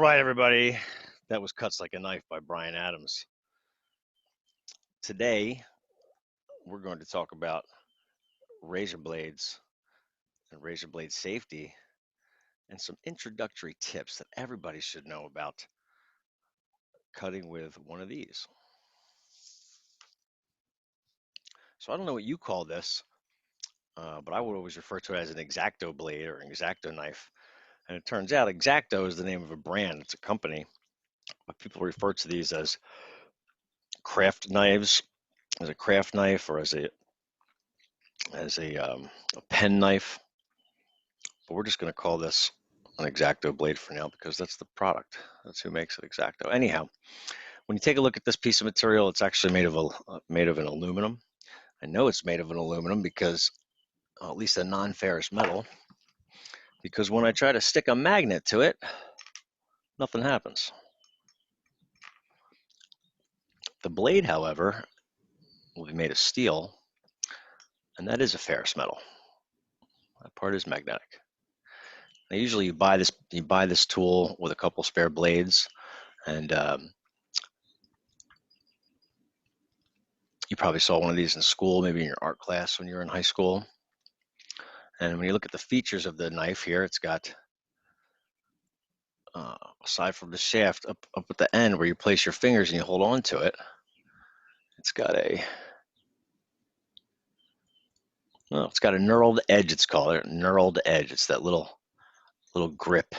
Right, everybody. That was Cuts Like a Knife by Brian Adams. Today, we're going to talk about razor blades and razor blade safety and some introductory tips that everybody should know about cutting with one of these. So I don't know what you call this, but I would always refer to it as an X-ACTO blade or an X-ACTO knife. And it turns out X-ACTO is the name of a brand. It's a company. But people refer to these as craft knives, as a craft knife, or as a pen knife. But we're just going to call this an X-ACTO blade for now because that's the product. That's who makes it, X-ACTO. Anyhow, when you take a look at this piece of material, it's actually made of an aluminum. I know it's made of an aluminum because, at least a non-ferrous metal, because when I try to stick a magnet to it, nothing happens. The blade, however, will be made of steel, and that is a ferrous metal. That part is magnetic. Now, usually you buy this tool with a couple spare blades, and you probably saw one of these in school, maybe in your art class when you were in high school. And when you look at the features of the knife here, it's got, aside from the shaft, up at the end where you place your fingers and you hold on to it, it's got a knurled edge. It's called a knurled edge. It's that little grip,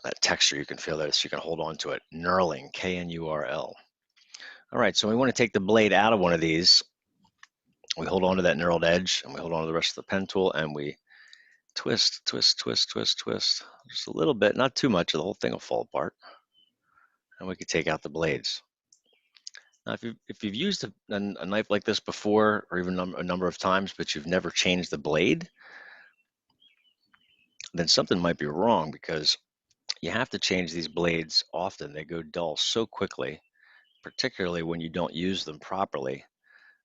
that texture. You can feel that, so you can hold on to it. Knurling, K-N-U-R-L. All right, so we want to take the blade out of one of these. We hold on to that knurled edge, and we hold on to the rest of the pen tool, and we twist, twist, twist, twist, twist, just a little bit, not too much, or the whole thing will fall apart. And we can take out the blades. Now, if you've used a knife like this before, or even a number of times, but you've never changed the blade, then something might be wrong, because you have to change these blades often. They go dull so quickly, particularly when you don't use them properly,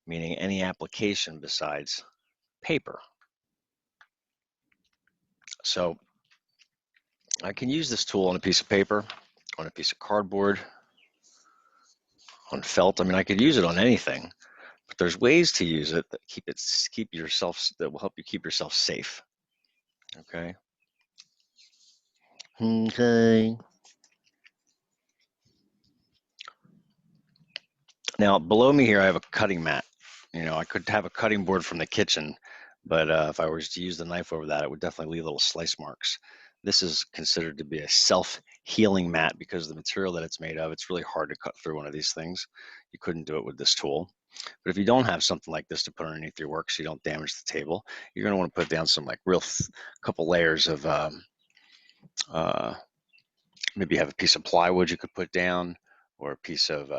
meaning any application besides paper. So I can use this tool on a piece of paper, on a piece of cardboard, on felt. I mean, I could use it on anything, but there's ways to use it that that will help you keep yourself safe. Okay. Okay. Now, below me here, I have a cutting mat. I could have a cutting board from the kitchen, but if I was to use the knife over that, it would definitely leave little slice marks. This is considered to be a self-healing mat because of the material that it's made of. It's really hard to cut through one of these things. You couldn't do it with this tool. But if you don't have something like this to put underneath your work so you don't damage the table, you're going to want to put down some couple layers of, maybe you have a piece of plywood you could put down, or a piece of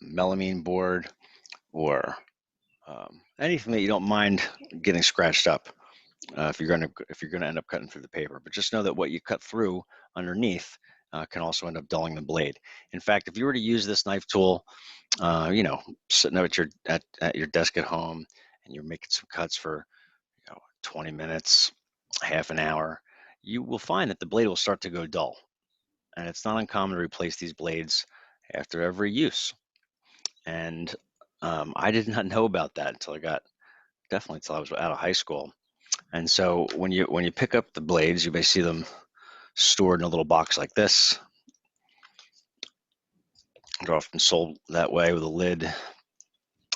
melamine board, or anything that you don't mind getting scratched up if you're going to end up cutting through the paper. But just know that what you cut through underneath can also end up dulling the blade. In fact, if you were to use this knife tool, sitting at your desk at home, and you're making some cuts for 20 minutes, half an hour, you will find that the blade will start to go dull. And it's not uncommon to replace these blades after every use. And I did not know about that until I was out of high school. And so when you pick up the blades, you may see them stored in a little box like this. They're often sold that way with a lid.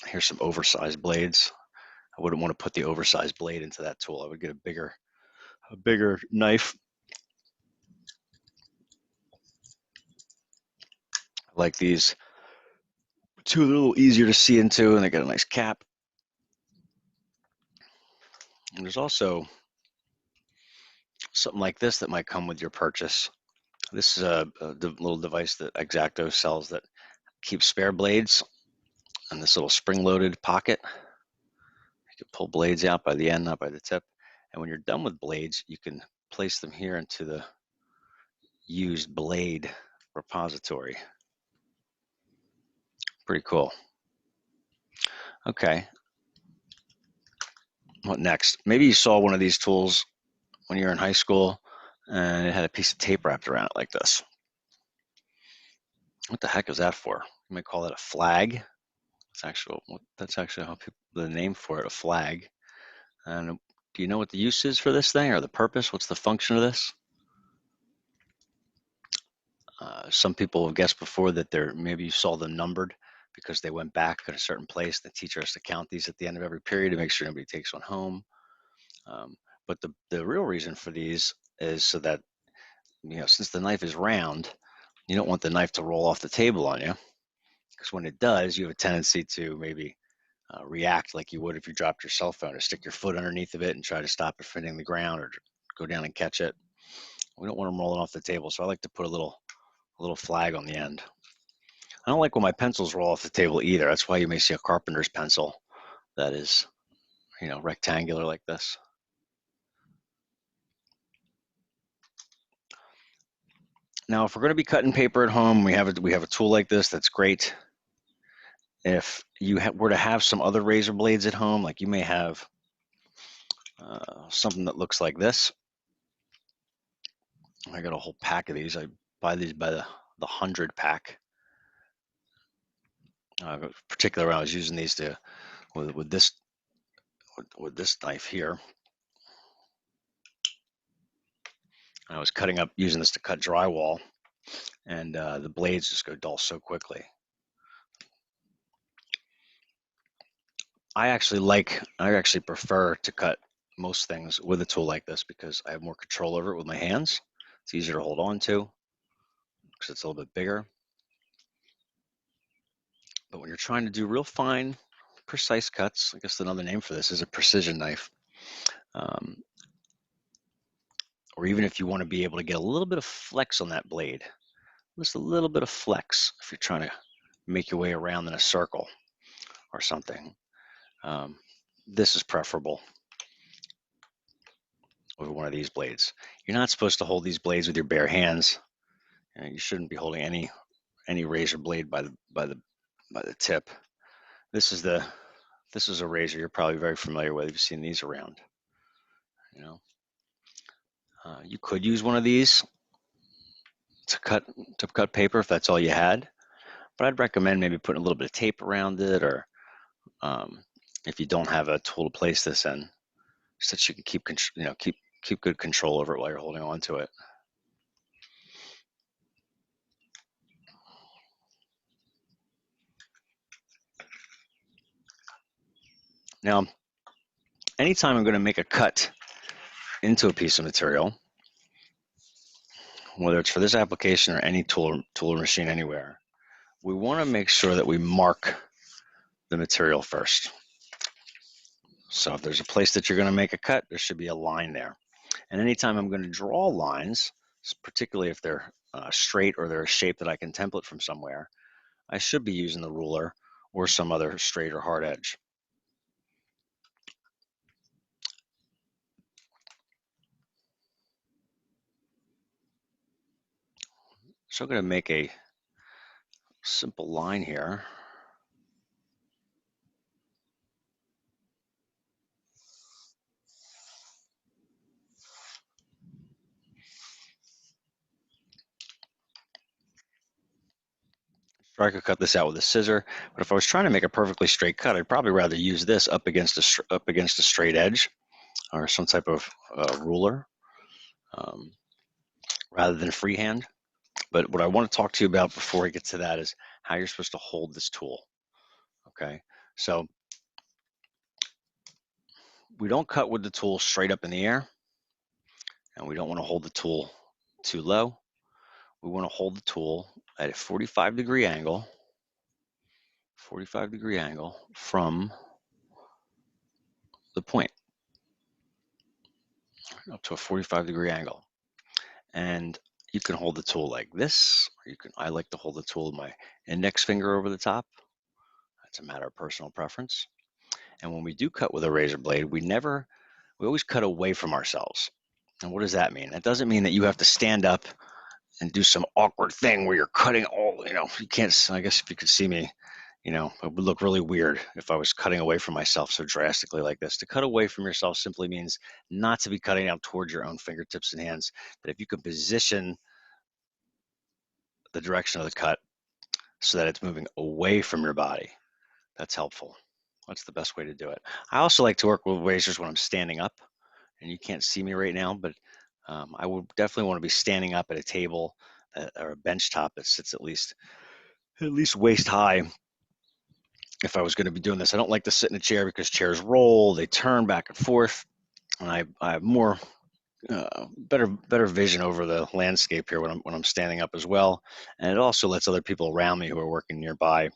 Here's some oversized blades. I wouldn't want to put the oversized blade into that tool. I would get a bigger knife like these. Two, a little easier to see into, and they got a nice cap. And there's also something like this that might come with your purchase. This is a little device that X-ACTO sells that keeps spare blades in this little spring-loaded pocket. You can pull blades out by the end, not by the tip. And when you're done with blades, you can place them here into the used blade repository. Pretty cool. Okay. What next? Maybe you saw one of these tools when you were in high school, and it had a piece of tape wrapped around it like this. What the heck is that for? You might call it a flag. That's actually how people, the name for it, a flag. And do you know what the use is for this thing, or the purpose? What's the function of this? Some people have guessed before that maybe you saw them numbered because they went back at a certain place. The teacher has to count these at the end of every period to make sure nobody takes one home. But the real reason for these is so that, since the knife is round, you don't want the knife to roll off the table on you, because when it does, you have a tendency to maybe react like you would if you dropped your cell phone, to stick your foot underneath of it and try to stop it from hitting the ground, or go down and catch it. We don't want them rolling off the table, so I like to put a little flag on the end. I don't like when my pencils roll off the table either. That's why you may see a carpenter's pencil that is, rectangular like this. Now, if we're going to be cutting paper at home, we have a tool like this that's great. If you were to have some other razor blades at home, like you may have something that looks like this. I got a whole pack of these. I buy these by the 100 pack. Particularly when I was using these with this knife here. I was cutting up, using this to cut drywall, and the blades just go dull so quickly. I actually prefer to cut most things with a tool like this because I have more control over it with my hands. It's easier to hold on to because it's a little bit bigger. But when you're trying to do real fine, precise cuts, I guess another name for this is a precision knife. Or even if you want to be able to get a little bit of flex on that blade, just a little bit of flex if you're trying to make your way around in a circle or something. This is preferable over one of these blades. You're not supposed to hold these blades with your bare hands. You shouldn't be holding any razor blade by the tip. This is a razor you're probably very familiar with. You've seen these around. You could use one of these to cut paper if that's all you had, but I'd recommend maybe putting a little bit of tape around it, or if you don't have a tool to place this in, so that you can keep good control over it while you're holding on to it. Now, anytime I'm going to make a cut into a piece of material, whether it's for this application or any tool or machine anywhere, we want to make sure that we mark the material first. So if there's a place that you're going to make a cut, there should be a line there. And anytime I'm going to draw lines, particularly if they're straight or they're a shape that I can template from somewhere, I should be using the ruler or some other straight or hard edge. So I'm going to make a simple line here. Or I could cut this out with a scissor, but if I was trying to make a perfectly straight cut, I'd probably rather use this up against a straight edge or some type of ruler rather than freehand. But what I want to talk to you about before I get to that is how you're supposed to hold this tool. Okay, so we don't cut with the tool straight up in the air, and we don't want to hold the tool too low. We want to hold the tool at a 45-degree angle, from the point, up to a 45-degree angle. And you can hold the tool like this, or I like to hold the tool with my index finger over the top. That's a matter of personal preference. And when we do cut with a razor blade, we always cut away from ourselves. And what does that mean? That doesn't mean that you have to stand up and do some awkward thing where you're cutting all, you can't, I guess if you could see me, You know, it would look really weird if I was cutting away from myself so drastically like this. To cut away from yourself simply means not to be cutting out towards your own fingertips and hands. That if you can position the direction of the cut so that it's moving away from your body, that's helpful. That's the best way to do it. I also like to work with razors when I'm standing up, and you can't see me right now, but I would definitely want to be standing up at a table or a bench top that sits at least waist high. If I was going to be doing this, I don't like to sit in a chair because chairs roll, they turn back and forth, and I have more better vision over the landscape here when I'm standing up as well, and it also lets other people around me who are working nearby,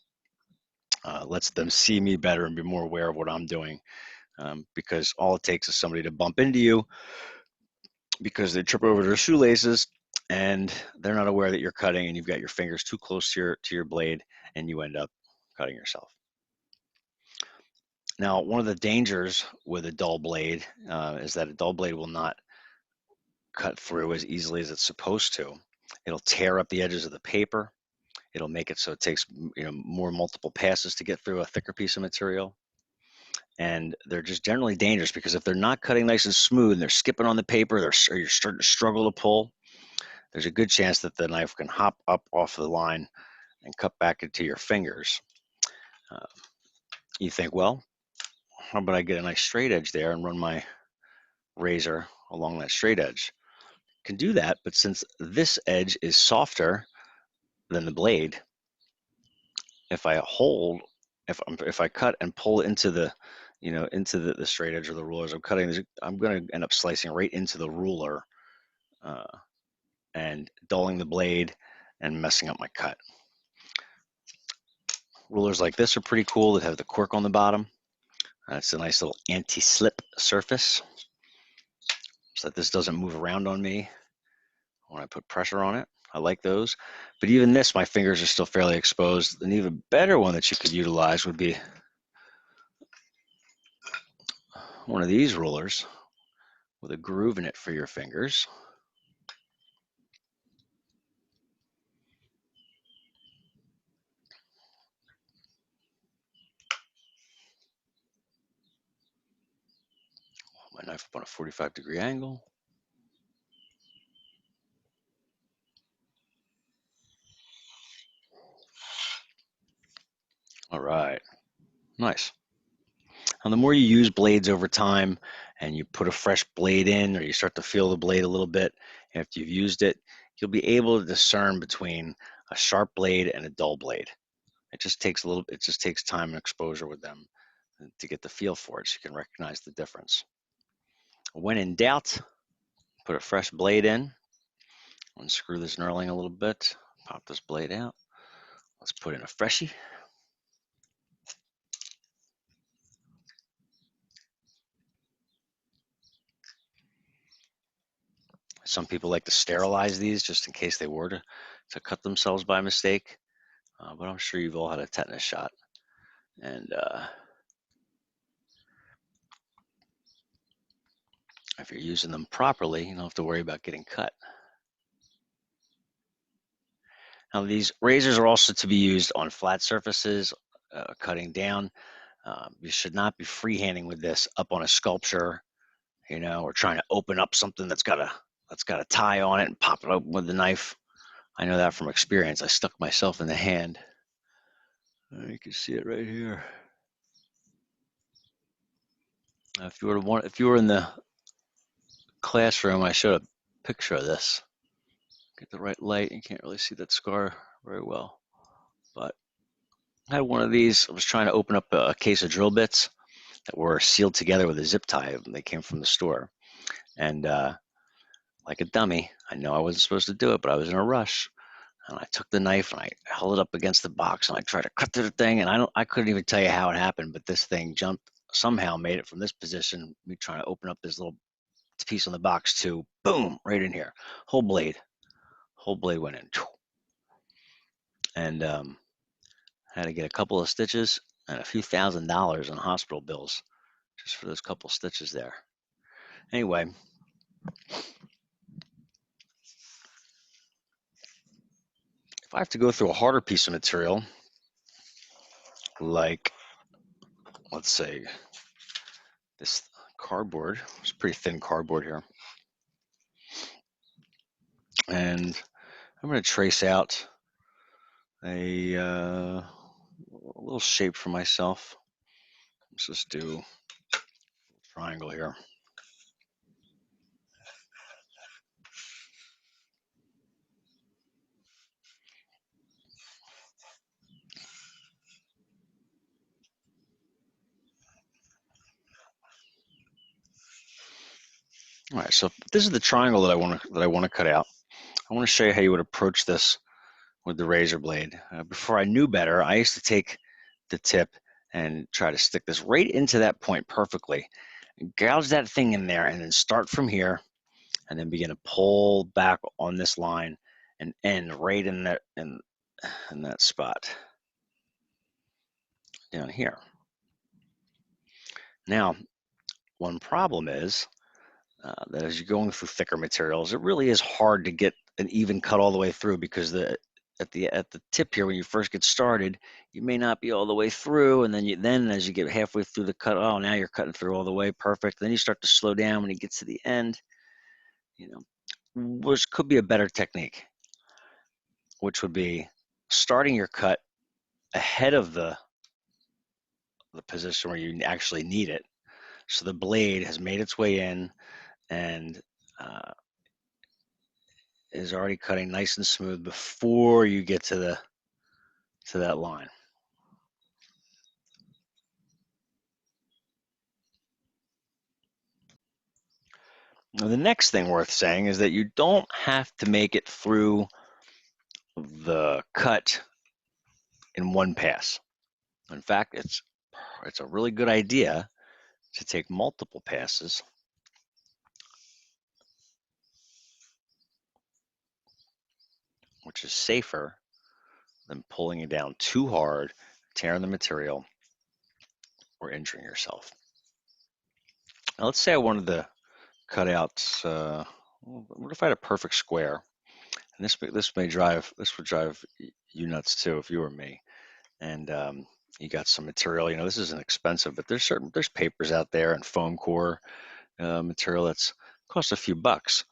lets them see me better and be more aware of what I'm doing, because all it takes is somebody to bump into you because they trip over their shoelaces and they're not aware that you're cutting and you've got your fingers too close to your blade and you end up cutting yourself. Now, one of the dangers with a dull blade is that a dull blade will not cut through as easily as it's supposed to. It'll tear up the edges of the paper. It'll make it so it takes more multiple passes to get through a thicker piece of material. And they're just generally dangerous because if they're not cutting nice and smooth and they're skipping on the paper, or you're starting to struggle to pull, there's a good chance that the knife can hop up off the line and cut back into your fingers. Uh, you think, well, how about I get a nice straight edge there and run my razor along that straight edge? Can do that, but since this edge is softer than the blade, if I hold, if I cut and pull into the, into the straight edge or the rulers I'm cutting, I'm going to end up slicing right into the ruler uh, and dulling the blade and messing up my cut. Rulers like this are pretty cool that have the cork on the bottom. It's a nice little anti-slip surface so that this doesn't move around on me when I put pressure on it. I like those. But even this, my fingers are still fairly exposed. An even better one that you could utilize would be one of these rulers with a groove in it for your fingers. My knife up on a 45-degree angle. All right, nice. And the more you use blades over time and you put a fresh blade in or you start to feel the blade a little bit after you've used it, you'll be able to discern between a sharp blade and a dull blade. It just takes time and exposure with them to get the feel for it so you can recognize the difference. When in doubt, put a fresh blade in, unscrew this knurling a little bit, pop this blade out. Let's put in a freshie. Some people like to sterilize these just in case they were to cut themselves by mistake, but I'm sure you've all had a tetanus shot. And if you're using them properly, you don't have to worry about getting cut. Now, these razors are also to be used on flat surfaces, cutting down. You should not be freehanding with this up on a sculpture, or trying to open up something that's got a tie on it and pop it open with the knife. I know that from experience. I stuck myself in the hand. You can see it right here. If you were in the classroom, I showed a picture of this. Get the right light. You can't really see that scar very well, but I had one of these. I was trying to open up a case of drill bits that were sealed together with a zip tie. They came from the store, and like a dummy, I know I wasn't supposed to do it, but I was in a rush, and I took the knife and I held it up against the box and I tried to cut through the thing, and I couldn't even tell you how it happened, but this thing jumped, somehow made it from this position, me trying to open up this little piece on the box, to boom, right in here. Whole blade went in, and had to get a couple of stitches and a few $1,000s in hospital bills just for those couple stitches there. Anyway, if I have to go through a harder piece of material, like, let's say, this cardboard. It's pretty thin cardboard here. And I'm going to trace out a little shape for myself. Let's just do a triangle here. All right, so this is the triangle that I want to cut out. I want to show you how you would approach this with the razor blade. Before I knew better, I used to take the tip and try to stick this right into that point perfectly, gouge that thing in there, and then start from here, and then begin to pull back on this line and end right in that spot down here. Now, one problem is that as you're going through thicker materials, it really is hard to get an even cut all the way through, because at the tip here, when you first get started, you may not be all the way through, and then as you get halfway through the cut, oh, now you're cutting through all the way, perfect. Then you start to slow down when it gets to the end, which could be a better technique, which would be starting your cut ahead of the position where you actually need it, so the blade has made its way in and is already cutting nice and smooth before you get to that line. Now, the next thing worth saying is that you don't have to make it through the cut in one pass. In fact, it's a really good idea to take multiple passes, which is safer than pulling it down too hard, tearing the material, or injuring yourself. Now, let's say I wanted to cut out, what if I had a perfect square? And this would drive you nuts too if you were me. And you got some material. This isn't expensive, but there's papers out there and foamcore material that's cost a few bucks.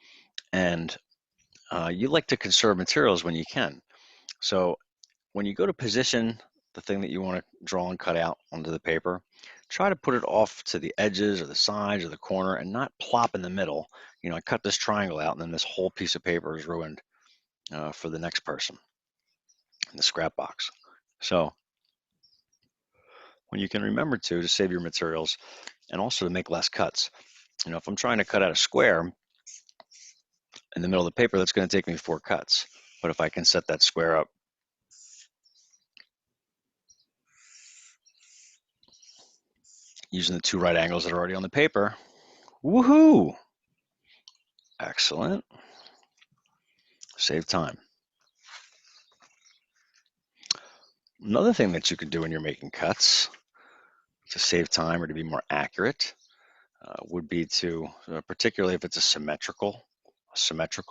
And you like to conserve materials when you can. So when you go to position the thing that you want to draw and cut out onto the paper, try to put it off to the edges or the sides or the corner, and not plop in the middle. I cut this triangle out, and then this whole piece of paper is ruined for the next person in the scrap box. So when you can remember to save your materials and also to make less cuts. If I'm trying to cut out a square in the middle of the paper, that's going to take me 4 cuts. But if I can set that square up using the 2 right angles that are already on the paper, woohoo! Excellent. Save time. Another thing that you can do when you're making cuts to save time or to be more accurate would be to, particularly if it's a symmetrical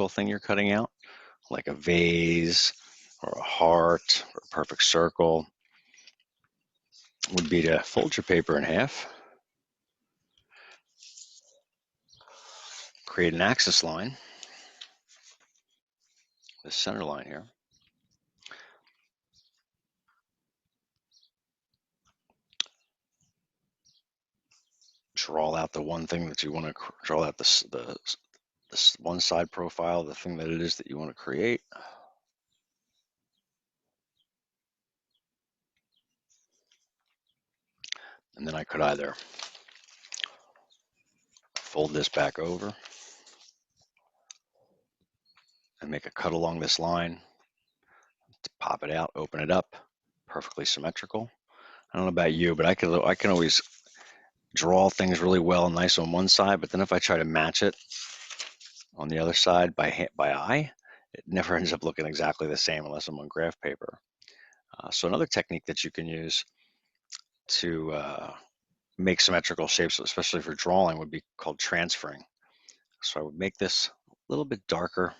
thing you're cutting out, like a vase or a heart or a perfect circle, would be to fold your paper in half, create an axis line, the center line here, draw out the one thing that you want to draw out, this one side profile, the thing that it is that you want to create. And then I could either fold this back over and make a cut along this line to pop it out, open it up, perfectly symmetrical. I don't know about you, but I can always draw things really well and nice on one side, but then if I try to match it on the other side by eye, it never ends up looking exactly the same unless I'm on graph paper. So another technique that you can use to make symmetrical shapes, especially for drawing, would be called transferring. So I would make this a little bit darker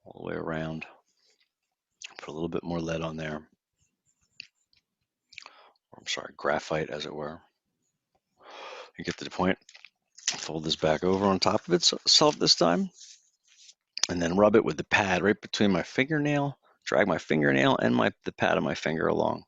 all the way around, put a little bit more lead on there, I'm sorry, graphite as it were. You get to the point. Fold this back over on top of itself this time, and then rub it with the pad right between my fingernail. Drag my fingernail and the pad of my finger along.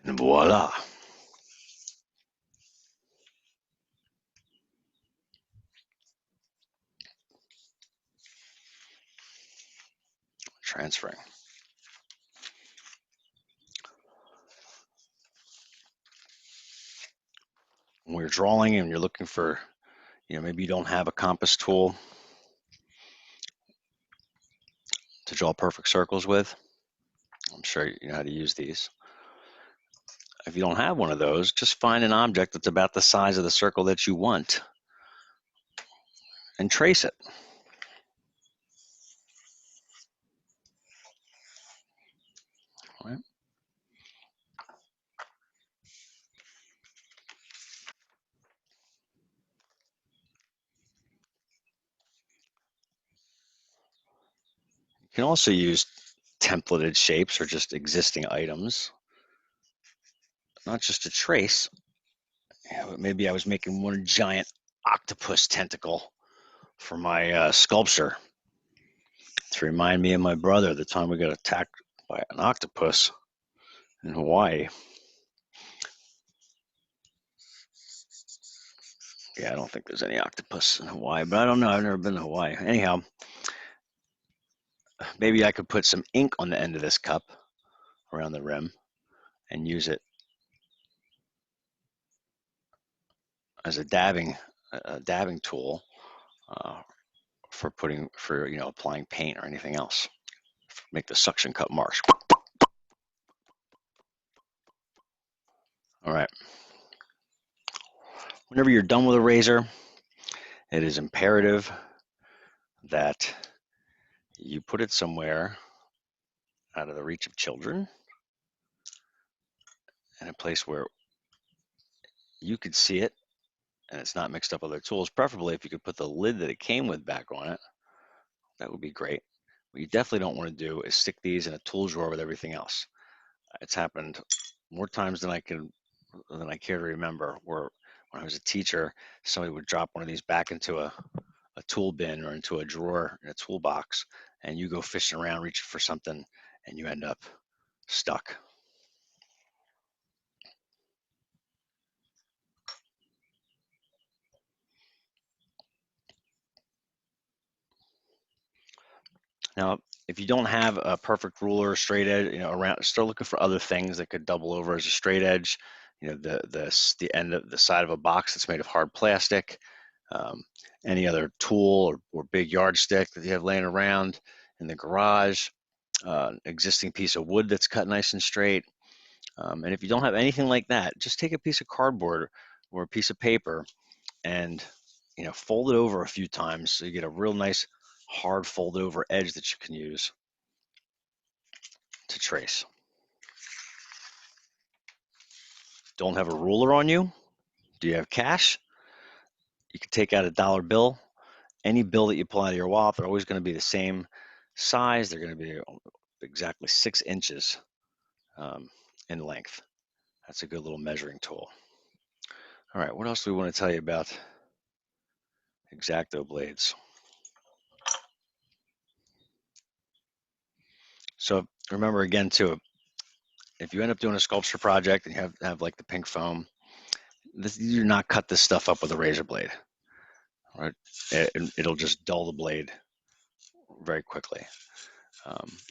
And voila. Transferring. When you're drawing and you're looking for, maybe you don't have a compass tool to draw perfect circles with. I'm sure you know how to use these. If you don't have one of those, just find an object that's about the size of the circle that you want and trace it. All right. You can also use templated shapes or just existing items, not just to trace. Maybe I was making one giant octopus tentacle for my sculpture to remind me of my brother the time we got attacked by an octopus in Hawaii. Yeah, I don't think there's any octopus in Hawaii, but I don't know. I've never been to Hawaii. Anyhow, maybe I could put some ink on the end of this cup around the rim and use it as a dabbing tool for applying paint or anything else. Make the suction cup marks. All right. Whenever you're done with a razor, it is imperative that you put it somewhere out of the reach of children, in a place where you could see it and it's not mixed up with other tools. Preferably if you could put the lid that it came with back on it, that would be great. What you definitely don't want to do is stick these in a tool drawer with everything else. It's happened more times than I care to remember, where when I was a teacher, somebody would drop one of these back into a tool bin or into a drawer in a toolbox, and you go fishing around reaching for something and you end up stuck. Now, if you don't have a perfect ruler or straight edge, around, start looking for other things that could double over as a straight edge. The end of the side of a box that's made of hard plastic, any other tool or big yardstick that you have laying around in the garage, existing piece of wood that's cut nice and straight. And if you don't have anything like that, just take a piece of cardboard or a piece of paper and fold it over a few times so you get a real nice hard folded over edge that you can use to trace. Don't have a ruler on you? Do you have cash? You can take out a dollar bill. Any bill that you pull out of your wallet, they're always going to be the same size. They're going to be exactly 6 inches in length. That's a good little measuring tool. All right, what else do we want to tell you about X-ACTO blades? So remember again too, if you end up doing a sculpture project and you have like the pink foam, you do not cut this stuff up with a razor blade. Right? It'll just dull the blade very quickly.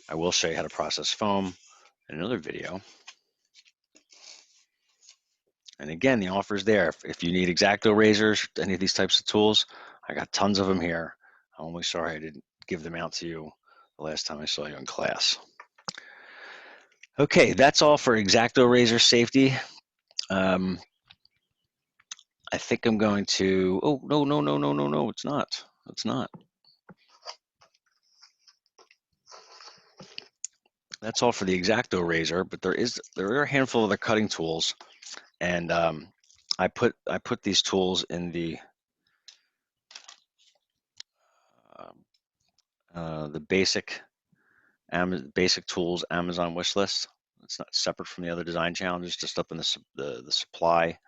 I will show you how to process foam in another video. And again, the offer's there. If you need X-ACTO razors, any of these types of tools, I got tons of them here. I'm only sorry I didn't give them out to you the last time I saw you in class. Okay, that's all for X-ACTO razor safety. I think I'm going to, oh, no, it's not. It's not. that's all for the X-ACTO razor, but there are a handful of other cutting tools, and I put these tools in the basic tools Amazon wish list. It's not separate from the other design challenges, just up in the supply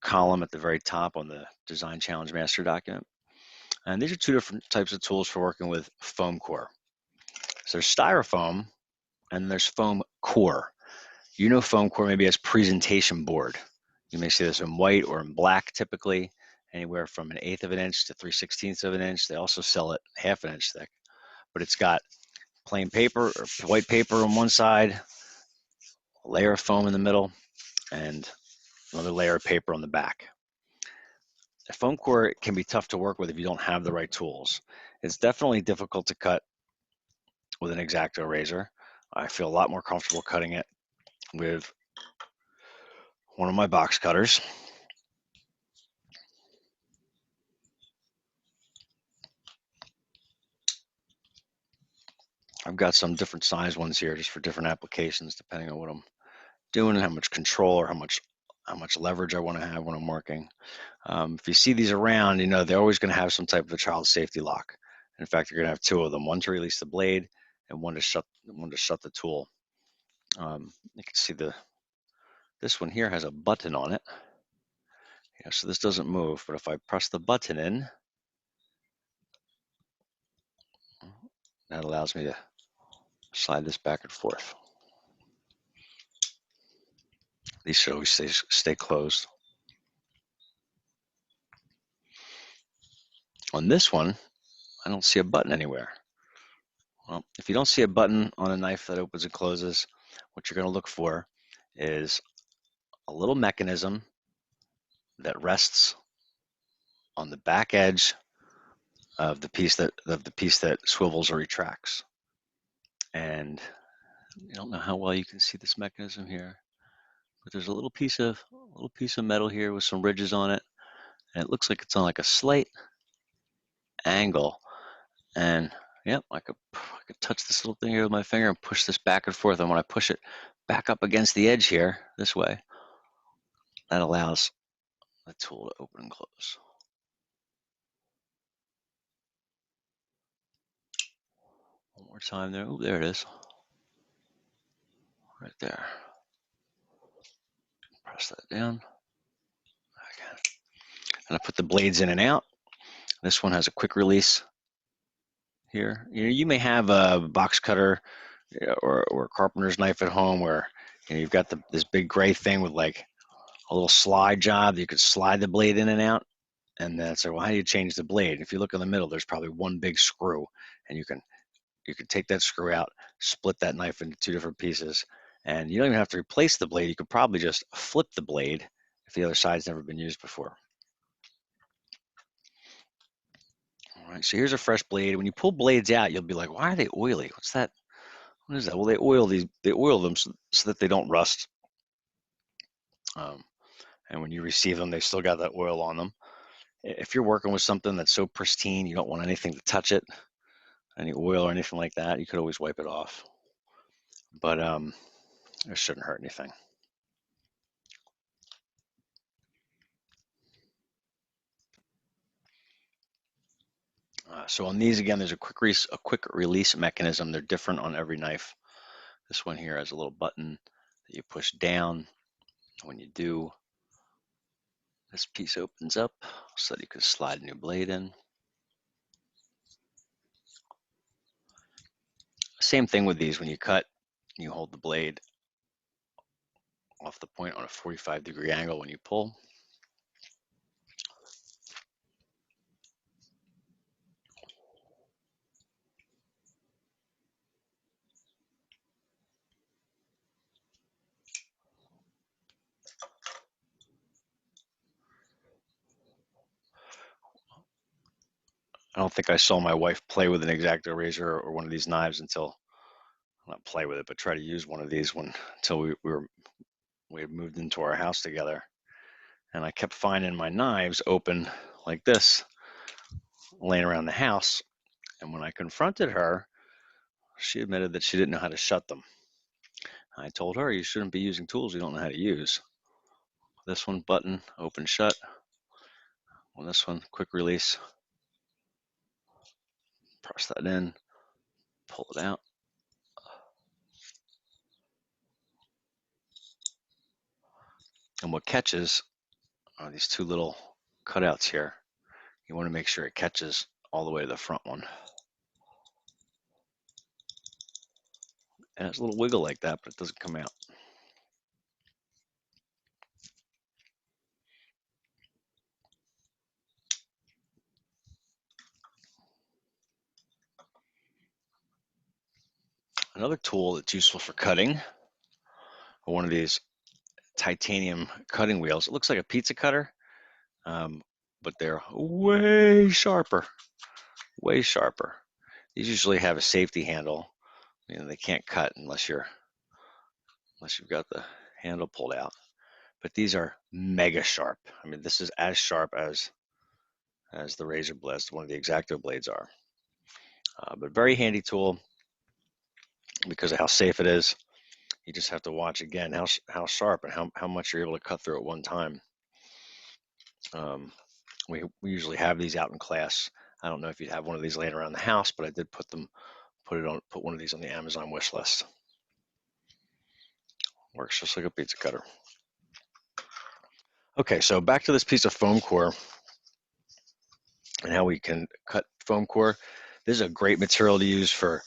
column at the very top on the design challenge master document. And these are two different types of tools for working with foamcore. So there's styrofoam and there's foam core. You know, foam core maybe as presentation board. You may see this in white or in black typically, anywhere from 1/8 of an inch to 3/16 of an inch. They also sell it 1/2 an inch thick, but it's got plain paper or white paper on one side, a layer of foam in the middle, and another layer of paper on the back. A foam core can be tough to work with if you don't have the right tools. It's definitely difficult to cut with an X-ACTO razor. I feel a lot more comfortable cutting it with one of my box cutters. I've got some different size ones here just for different applications depending on what I'm doing and how much control or how much leverage I want to have when I'm working. If you see these around, you know they're always going to have some type of a child safety lock. In fact, you're going to have two of them: one to release the blade and one to shut the tool. You can see this one here has a button on it. Yeah, so this doesn't move, but if I press the button in, that allows me to slide this back and forth. These should always stay closed. On this one, I don't see a button anywhere. Well, if you don't see a button on a knife that opens and closes, what you're going to look for is a little mechanism that rests on the back edge of the piece that swivels or retracts. And I don't know how well you can see this mechanism here, but there's a little piece of metal here with some ridges on it, and it looks like it's on like a slight angle. And yep, I could touch this little thing here with my finger and push this back and forth. And when I push it back up against the edge here, this way, that allows the tool to open and close. One more time there. Oh, there it is. Right there. Press that down. Again. And I put the blades in and out. This one has a quick release here. You may have a box cutter or a carpenter's knife at home where you've got this big gray thing with like a little slide job that you could slide the blade in and out. And then say, well, how do you change the blade? If you look in the middle, there's probably one big screw, and you can take that screw out, split that knife into two different pieces, and you don't even have to replace the blade. You could probably just flip the blade if the other side's never been used before. All right, so here's a fresh blade. When you pull blades out, you'll be like, why are they oily? What's that? What is that? Well, they oil them so that they don't rust. And when you receive them, they still got that oil on them. If you're working with something that's so pristine, you don't want anything to touch it, any oil or anything like that, you could always wipe it off. But it shouldn't hurt anything. So on these, again, there's a quick release mechanism. They're different on every knife. This one here has a little button that you push down. When you do, this piece opens up so that you can slide a new blade in. Same thing with these. When you cut, you hold the blade off the point on a 45-degree angle when you pull. I don't think I saw my wife play with an X-ACTO razor or one of these knives until, not play with it, but try to use one of these until we had moved into our house together. And I kept finding my knives open like this, laying around the house. And when I confronted her, she admitted that she didn't know how to shut them. I told her you shouldn't be using tools you don't know how to use. This one, button, open, shut. On this one, quick release. Press that in, pull it out. And what catches are these two little cutouts here. You want to make sure it catches all the way to the front one. And it's a little wiggle like that, but it doesn't come out. Another tool that's useful for cutting are one of these titanium cutting wheels. It looks like a pizza cutter, but they're way sharper, way sharper. These usually have a safety handle. You know, they can't cut unless you've got the handle pulled out. But these are mega sharp. I mean, this is as sharp as the razor blades, one of the X-ACTO blades are. But very handy tool because of how safe it is. You just have to watch again how sharp and how much you're able to cut through at one time. We usually have these out in class. I don't know if you'd have one of these laying around the house, but I did put one of these on the Amazon wish list. Works just like a pizza cutter. Okay, so back to this piece of foam core and how we can cut foam core. This is a great material to use for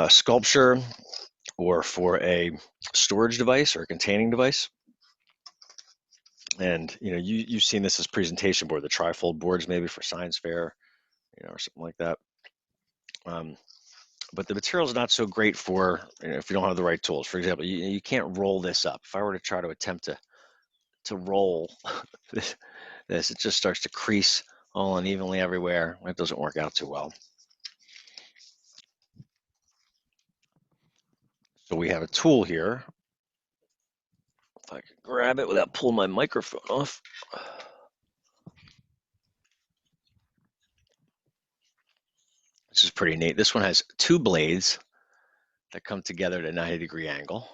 sculpture or for a storage device or a containing device. And you know, you've seen this as presentation board, the trifold boards maybe for science fair, you know, or something like that. But the material is not so great for, you know, if you don't have the right tools. For example, you can't roll this up. If I were to try to attempt to roll this, it just starts to crease all unevenly everywhere. It doesn't work out too well. So we have a tool here. If I could grab it without pulling my microphone off. This is pretty neat. This one has two blades that come together at a 90-degree angle.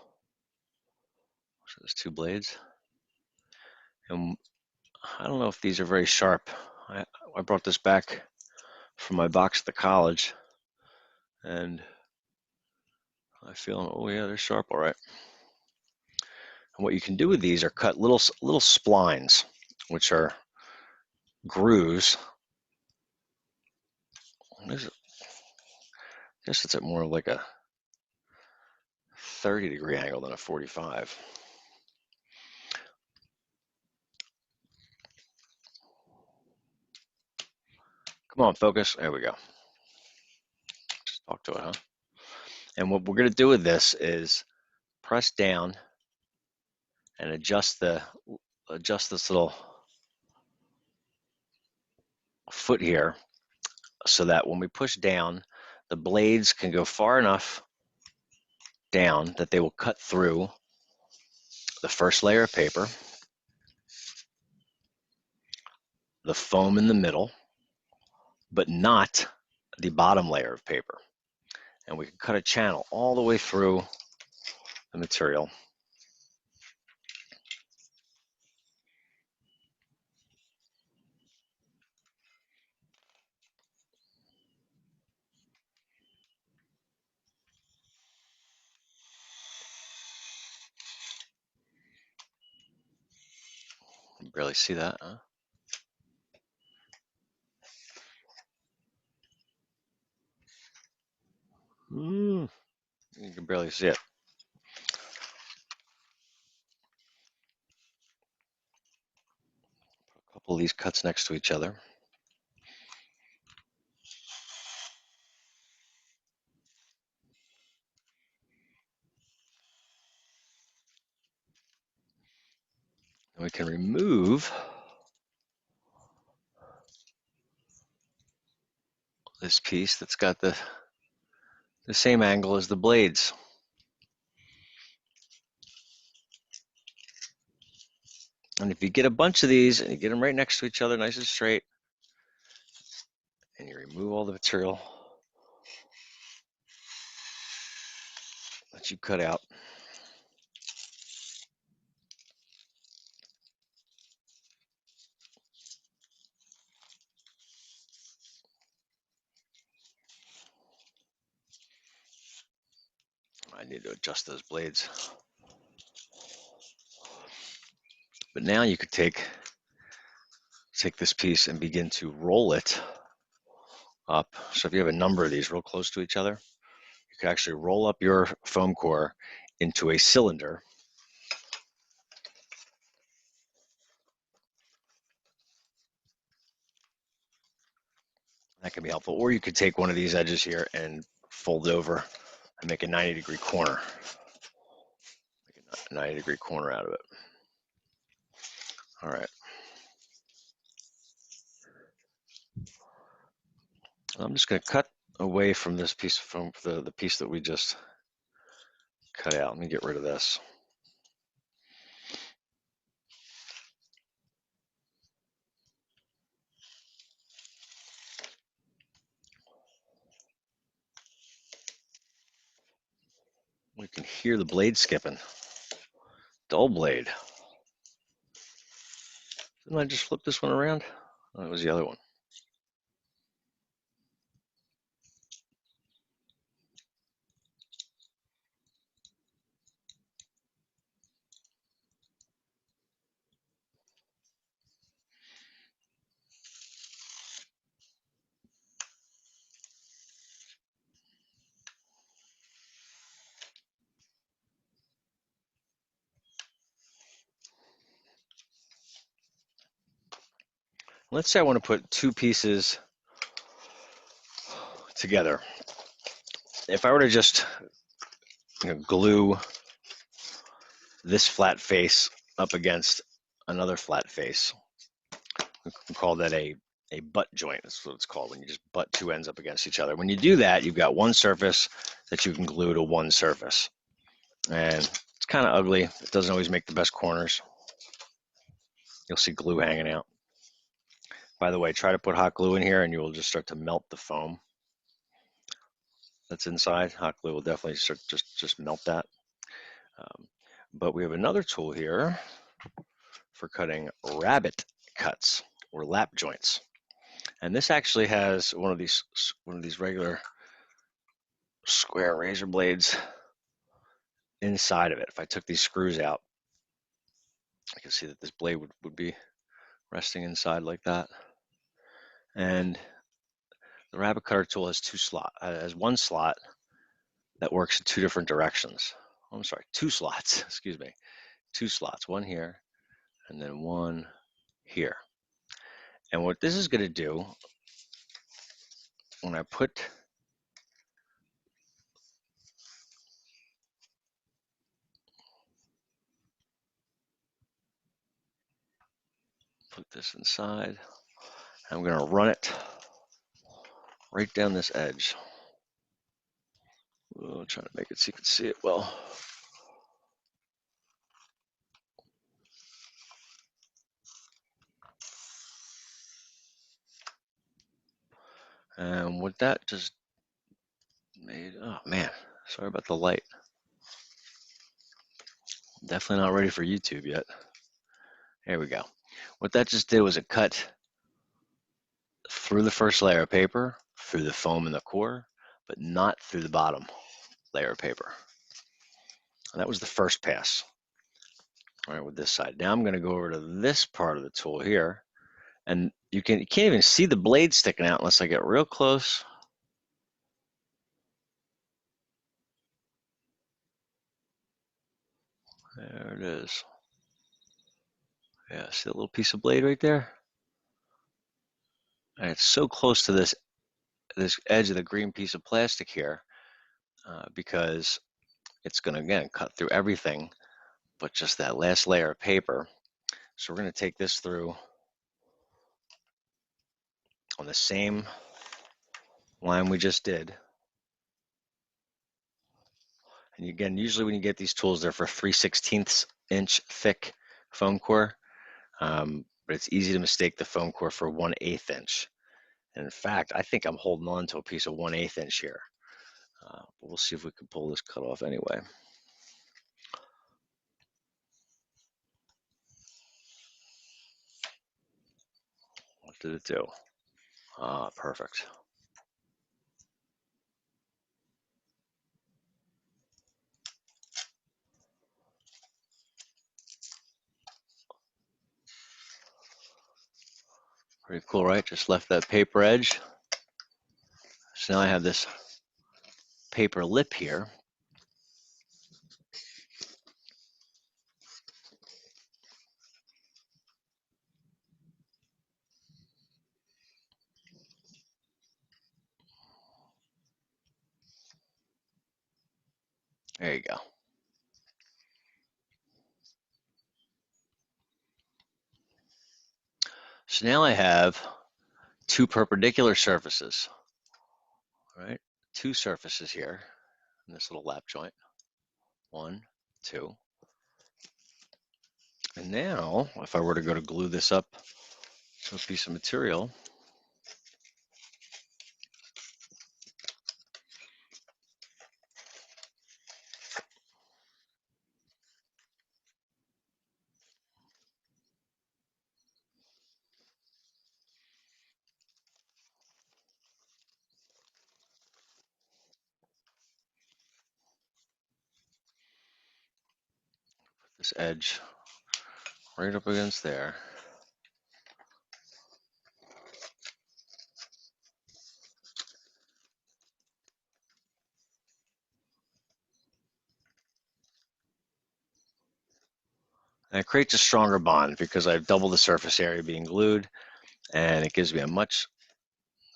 So there's two blades. And I don't know if these are very sharp. I brought this back from my box at the college, and I feel, oh yeah, they're sharp, all right. And what you can do with these are cut little splines, which are grooves. I guess it's at more like a 30-degree angle than a 45. Come on, focus. There we go. Just talk to it, huh? And what we're going to do with this is press down and adjust this little foot here so that when we push down, the blades can go far enough down that they will cut through the first layer of paper, the foam in the middle, but not the bottom layer of paper. And we can cut a channel all the way through the material. You can barely see that, huh? You can barely see it. Put a couple of these cuts next to each other. And we can remove this piece that's got the same angle as the blades. And if you get a bunch of these and you get them right next to each other, nice and straight, and you remove all the material, that you cut out. I need to adjust those blades. But now you could take this piece and begin to roll it up. So if you have a number of these real close to each other, you could actually roll up your foam core into a cylinder. That can be helpful. Or you could take one of these edges here and fold it over and make a 90-degree corner. Make a 90-degree corner out of it. All right. I'm just going to cut away from this piece, from the piece that we just cut out. Let me get rid of this. We can hear the blade skipping. Dull blade. Didn't I just flip this one around? Oh, it was the other one. Let's say I want to put two pieces together. If I were to just glue this flat face up against another flat face, we can call that a butt joint. That's what it's called, when you just butt two ends up against each other. When you do that, you've got one surface that you can glue to one surface. And it's kind of ugly. It doesn't always make the best corners. You'll see glue hanging out. By the way, try to put hot glue in here and you will just start to melt the foam that's inside. Hot glue will definitely start just melt that. But we have another tool here for cutting rabbet cuts or lap joints. And this actually has one of these regular square razor blades inside of it. If I took these screws out, I can see that this blade would be resting inside like that. And the rabbet cutter tool has one slot that works in two different directions. Oh, I'm sorry, two slots, excuse me. Two slots, one here and then one here. And what this is going to do, when I put this inside, I'm going to run it right down this edge. I'll try to make it so you can see it well. And what that just made, oh man, sorry about the light. Definitely not ready for YouTube yet. There we go. What that just did was it cut through the first layer of paper, through the foam in the core, but not through the bottom layer of paper. And that was the first pass. All right, with this side. Now I'm going to go over to this part of the tool here, and you can't even see the blade sticking out unless I get real close. There it is. Yeah, see that little piece of blade right there? And it's so close to this edge of the green piece of plastic here because it's going to, again, cut through everything but just that last layer of paper. So we're going to take this through on the same line we just did. And again, usually when you get these tools, they're for 3/16 inch thick foam core, but it's easy to mistake the foam core for 1/8 inch. And in fact, I think I'm holding on to a piece of 1/8 inch here. But we'll see if we can pull this cut off anyway. What did it do? Ah, perfect. Pretty cool, right? Just left that paper edge. So now I have this paper lip here. There you go. So now I have two perpendicular surfaces, right? Two surfaces here in this little lap joint. 1, 2. And now, if I were to go to glue this up to a piece of material, this edge right up against there. And it creates a stronger bond because I've doubled the surface area being glued, and it gives me a much,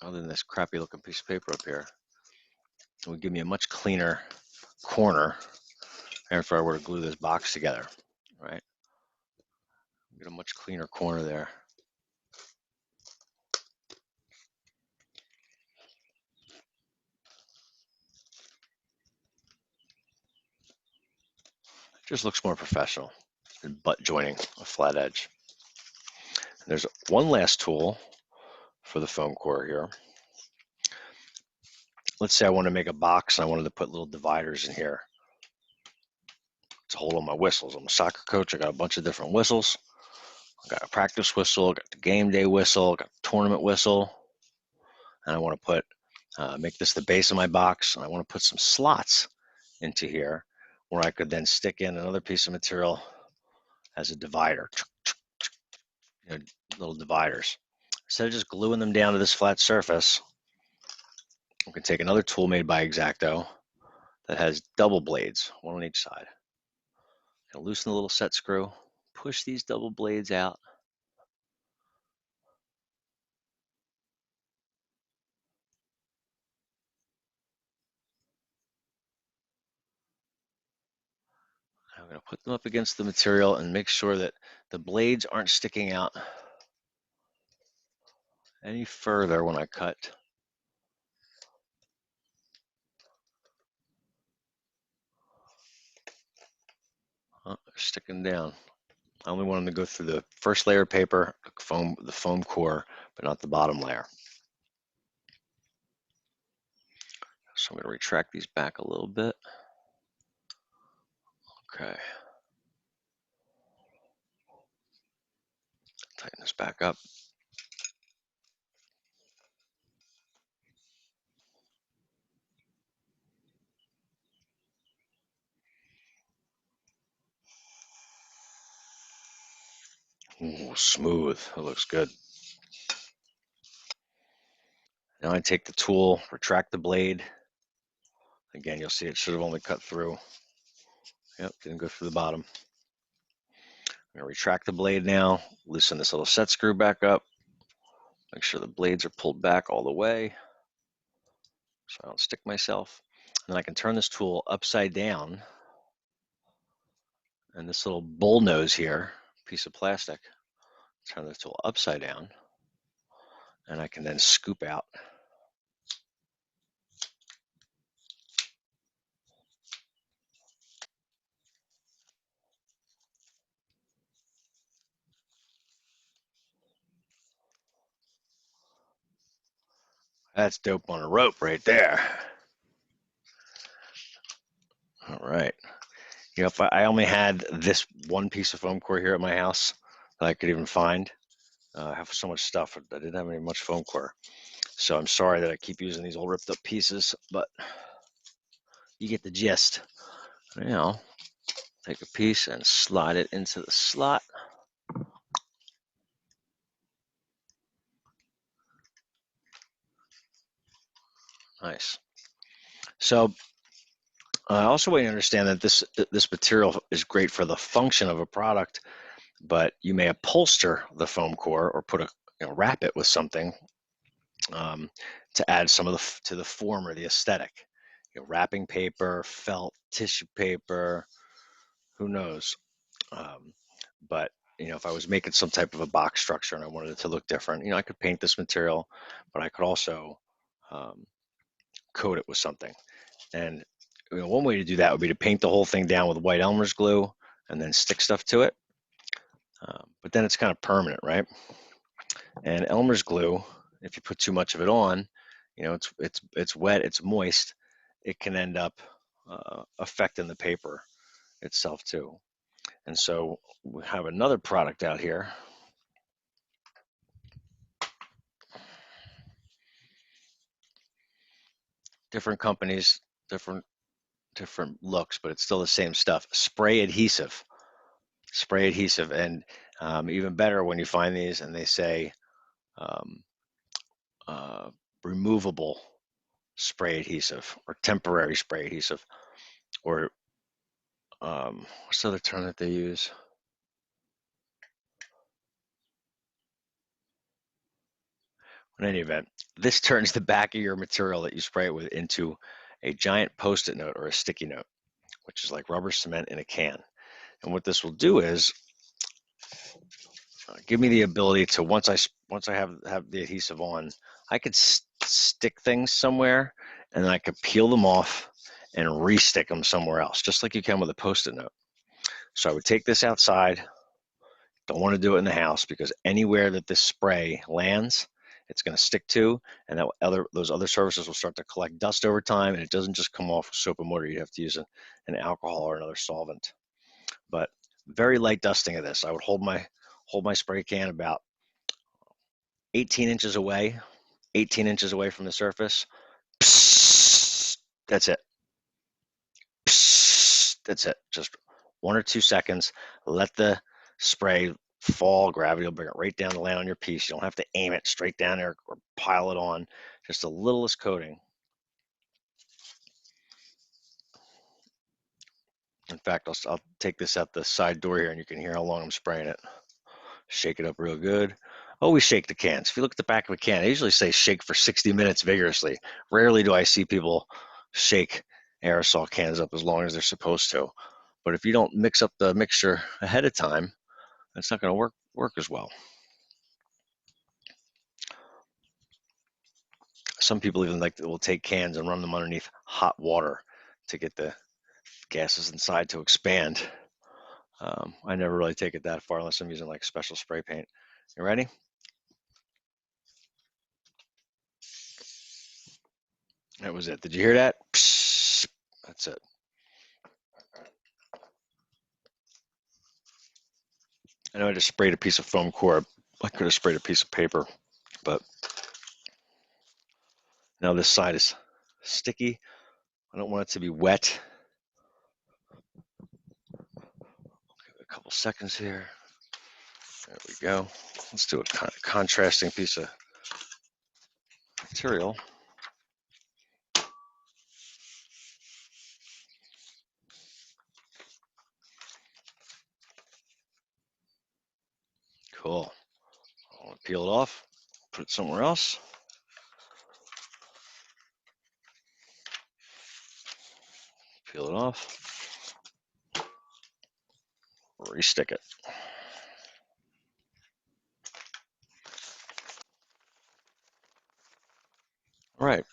other than this crappy looking piece of paper up here, it would give me a much cleaner corner if I were to glue this box together, right? Get a much cleaner corner there. It just looks more professional than butt joining a flat edge. And there's one last tool for the foam core here. Let's say I want to make a box and I wanted to put little dividers in here to hold on my whistles. I'm a soccer coach. I got a bunch of different whistles. I got a practice whistle, I got the game day whistle, I got the tournament whistle, and I want to put make this the base of my box, and I want to put some slots into here where I could then stick in another piece of material as a divider, little dividers. Instead of just gluing them down to this flat surface, we can take another tool made by X-ACTO that has double blades, one on each side. And loosen the little set screw, push these double blades out. I'm going to put them up against the material and make sure that the blades aren't sticking out any further when I cut. Oh, they're sticking down. I only want them to go through the first layer of paper, the foam core, but not the bottom layer. So I'm going to retract these back a little bit. Okay. Tighten this back up. Ooh, smooth. It looks good. Now I take the tool, retract the blade. Again, you'll see it should have only cut through. Yep, didn't go through the bottom. I'm going to retract the blade now, loosen this little set screw back up, make sure the blades are pulled back all the way so I don't stick myself. And then I can turn this tool upside down, and this little bull nose here, piece of plastic, turn this tool upside down, and I can then scoop out. That's dope on a rope right there. All right. You know, if I only had this one piece of foam core here at my house that I could even find, I have so much stuff. I didn't have any much foam core. So I'm sorry that I keep using these old ripped up pieces, but you get the gist. Now, take a piece and slide it into the slot. Nice. So I also want you to understand that this material is great for the function of a product, but you may upholster the foam core or put wrap it with something to add some of to the form or the aesthetic. Wrapping paper, felt, tissue paper, who knows? Um, but if I was making some type of a box structure and I wanted it to look different, I could paint this material, but I could also coat it with something. And one way to do that would be to paint the whole thing down with white Elmer's glue and then stick stuff to it. But then it's kind of permanent, right? And Elmer's glue, if you put too much of it on, it's wet, it's moist, it can end up affecting the paper itself too. And so we have another product out here. Different companies, different looks, but it's still the same stuff. Spray adhesive. Spray adhesive. And even better when you find these and they say removable spray adhesive or temporary spray adhesive, or what's the other term that they use? In any event, this turns the back of your material that you spray it with into a giant Post-it note or a sticky note, which is like rubber cement in a can. And what this will do is give me the ability to, once I have the adhesive on, I could stick things somewhere and then I could peel them off and re-stick them somewhere else, just like you can with a Post-it note. So I would take this outside. Don't want to do it in the house because anywhere that this spray lands, it's going to stick to, and those other surfaces will start to collect dust over time, and it doesn't just come off with soap and water. You have to use an alcohol or another solvent. But very light dusting of this. I would hold my spray can about 18 inches away, 18 inches away from the surface. Psst, that's it. Psst, that's it. Just 1 or 2 seconds. Let the spray fall. Gravity will bring it right down to land on your piece. You don't have to aim it straight down there or pile it on. Just a littlest coating. In fact, I'll take this out the side door here and you can hear how long I'm spraying it. Shake it up real good. Always shake the cans. If you look at the back of a can, I usually say shake for 60 minutes vigorously. Rarely do I see people shake aerosol cans up as long as they're supposed to. But if you don't mix up the mixture ahead of time, it's not going to work as well. Some people even will take cans and run them underneath hot water to get the gases inside to expand. I never really take it that far unless I'm using like special spray paint. You ready? That was it. Did you hear that? Psst. That's it. I know I just sprayed a piece of foam core. I could have sprayed a piece of paper, but now this side is sticky. I don't want it to be wet. Give it a couple seconds here. There we go. Let's do a kind of contrasting piece of material. Cool. I want to peel it off, put it somewhere else. Peel it off. Restick it. All right.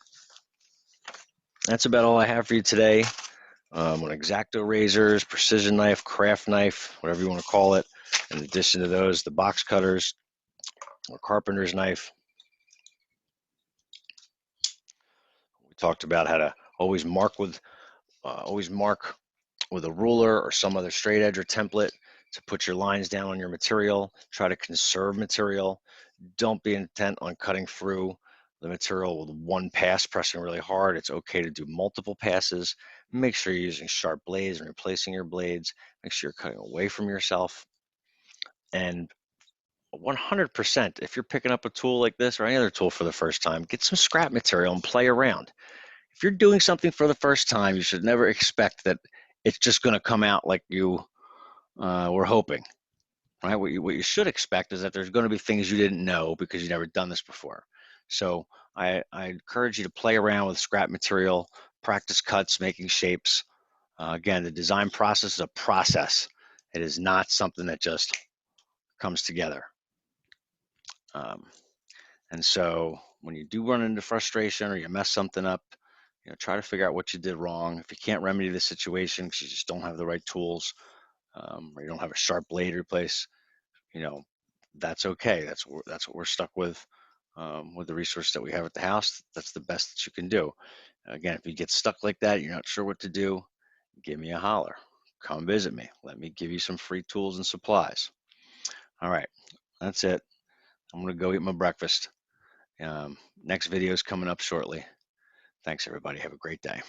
That's about all I have for you today. On X-ACTO razors, precision knife, craft knife, whatever you want to call it. In addition to those, the box cutters, or carpenter's knife. We talked about how to always mark with a ruler or some other straight edge or template to put your lines down on your material. Try to conserve material. Don't be intent on cutting through the material with one pass, pressing really hard. It's okay to do multiple passes. Make sure you're using sharp blades and replacing your blades. Make sure you're cutting away from yourself. And 100%, if you're picking up a tool like this or any other tool for the first time, get some scrap material and play around. If you're doing something for the first time, you should never expect that it's just going to come out like you were hoping. Right? What you should expect is that there's going to be things you didn't know because you've never done this before. So I encourage you to play around with scrap material, practice cuts, making shapes. Again, the design process is a process. It is not something that just comes together. And so when you do run into frustration or you mess something up, try to figure out what you did wrong. If you can't remedy the situation because you just don't have the right tools, or you don't have a sharp blade to replace, that's okay. That's what we're stuck with the resources that we have at the house. That's the best that you can do. Again, if you get stuck like that, you're not sure what to do, give me a holler. Come visit me. Let me give you some free tools and supplies. All right, that's it. I'm gonna go eat my breakfast. Next video is coming up shortly. Thanks, everybody. Have a great day.